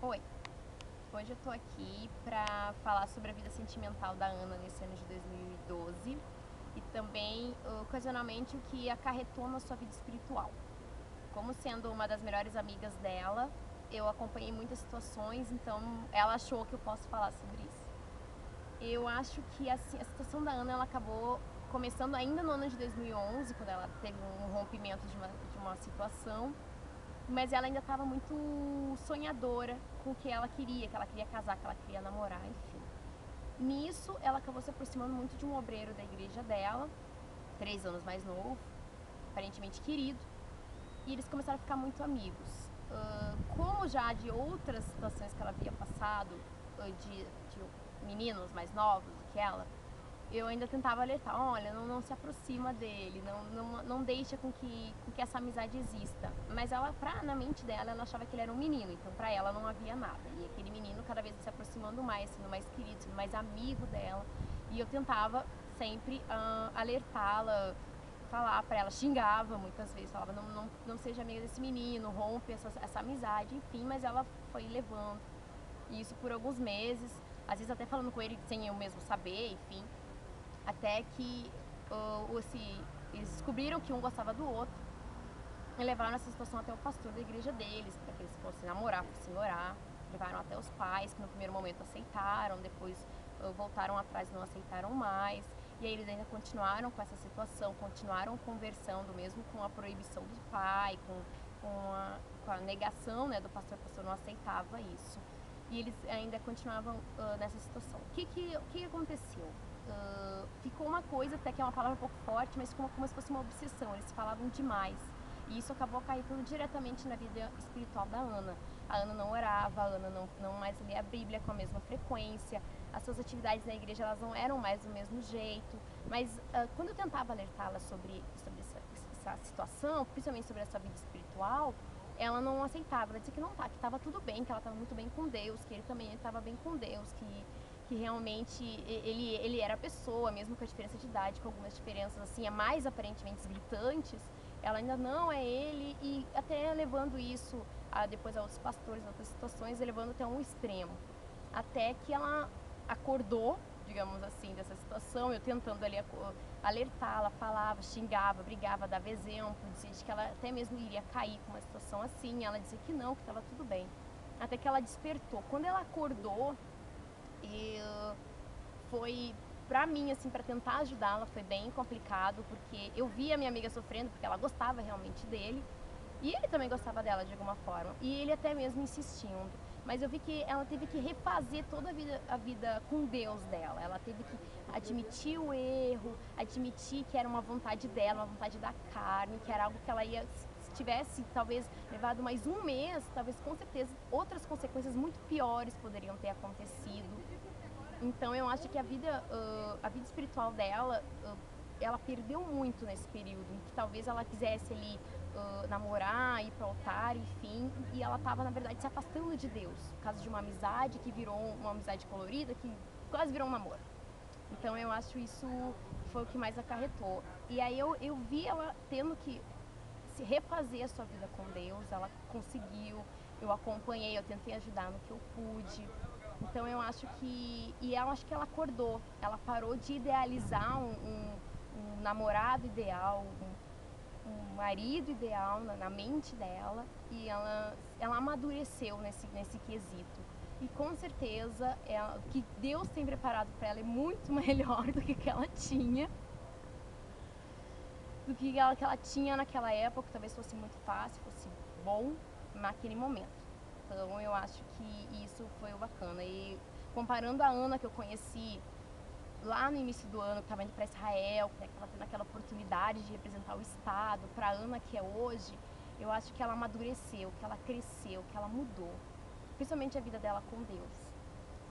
Oi, hoje eu tô aqui pra falar sobre a vida sentimental da Ana nesse ano de 2012 e também, ocasionalmente, o que acarretou na sua vida espiritual. Como sendo uma das melhores amigas dela, eu acompanhei muitas situações, então ela achou que eu posso falar sobre isso. Eu acho que a situação da Ana ela acabou começando ainda no ano de 2011, quando ela teve um rompimento de uma situação, mas ela ainda estava muito sonhadora com o que ela queria casar, que ela queria namorar, enfim. Nisso, ela acabou se aproximando muito de um obreiro da igreja dela, 3 anos mais novo, aparentemente querido, e eles começaram a ficar muito amigos. Como já de outras situações que ela havia passado, de meninos mais novos do que ela, eu ainda tentava alertar, olha, não se aproxima dele, não deixa com que essa amizade exista. Mas ela, na mente dela, ela achava que ele era um menino, então pra ela não havia nada. E aquele menino cada vez se aproximando mais, sendo mais querido, sendo mais amigo dela. E eu tentava sempre alertá-la, falar pra ela, xingava muitas vezes, falava, não seja amiga desse menino, rompe essa amizade, enfim, mas ela foi levando isso por alguns meses, às vezes até falando com ele sem eu mesmo saber, enfim. Até que eles descobriram que um gostava do outro e levaram essa situação até o pastor da igreja deles, para que eles fossem namorar, fossem orar. Levaram até os pais, que no primeiro momento aceitaram, depois voltaram atrás e não aceitaram mais. E aí eles ainda continuaram com essa situação, continuaram conversando, mesmo com a proibição do pai, com a negação, né, do pastor. O pastor não aceitava isso. E eles ainda continuavam nessa situação. O que aconteceu? Ficou uma coisa, até que é uma palavra um pouco forte, mas ficou como se fosse uma obsessão. Eles falavam demais. E isso acabou acarretando diretamente na vida espiritual da Ana. A Ana não orava, a Ana não mais lia a Bíblia com a mesma frequência, as suas atividades na igreja elas não eram mais do mesmo jeito. Mas quando eu tentava alertá-la sobre essa situação, principalmente sobre essa vida espiritual, ela não aceitava. Ela dizia que não tá, que estava tudo bem, que ela estava muito bem com Deus, que ele também estava bem com Deus, que realmente ele era a pessoa, mesmo com a diferença de idade, com algumas diferenças assim, mais aparentemente gritantes, ela ainda não é ele, e até levando isso depois a outros pastores, em outras situações, levando até um extremo. Até que ela acordou, digamos assim, dessa situação, eu tentando ali alertá-la, falava, xingava, brigava, dava exemplo, dizia que ela até mesmo iria cair com uma situação assim, ela dizia que não, que estava tudo bem. Até que ela despertou. Quando ela acordou, e foi pra mim, assim, pra tentar ajudá-la, foi bem complicado, porque eu via a minha amiga sofrendo, porque ela gostava realmente dele, e ele também gostava dela de alguma forma, e ele até mesmo insistindo. Mas eu vi que ela teve que refazer toda a vida com Deus dela. Ela teve que admitir o erro, admitir que era uma vontade dela, uma vontade da carne, que era algo que ela ia, se tivesse talvez levado mais um mês, talvez com certeza outras consequências muito piores poderiam ter acontecido. Então eu acho que a vida espiritual dela, ela perdeu muito nesse período, em que talvez ela quisesse ali namorar, ir para o altar, enfim, e ela estava na verdade se afastando de Deus, por causa de uma amizade que virou uma amizade colorida, que quase virou um namoro. Então eu acho isso foi o que mais acarretou. E aí eu vi ela tendo que se refazer a sua vida com Deus, ela conseguiu, eu acompanhei, eu tentei ajudar no que eu pude. Então eu acho que, e eu acho que ela acordou, ela parou de idealizar um namorado ideal, um marido ideal na mente dela, e ela amadureceu nesse quesito. E com certeza o que Deus tem preparado para ela é muito melhor do que ela tinha, que ela tinha naquela época, talvez fosse muito fácil, fosse bom naquele momento. Então eu acho que isso foi o bacana. E comparando a Ana que eu conheci lá no início do ano, que estava indo para Israel, que estava tendo aquela oportunidade de representar o Estado, para a Ana que é hoje, eu acho que ela amadureceu, que ela cresceu, que ela mudou. Principalmente a vida dela com Deus.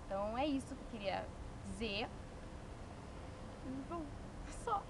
Então é isso que eu queria dizer. Bom, só.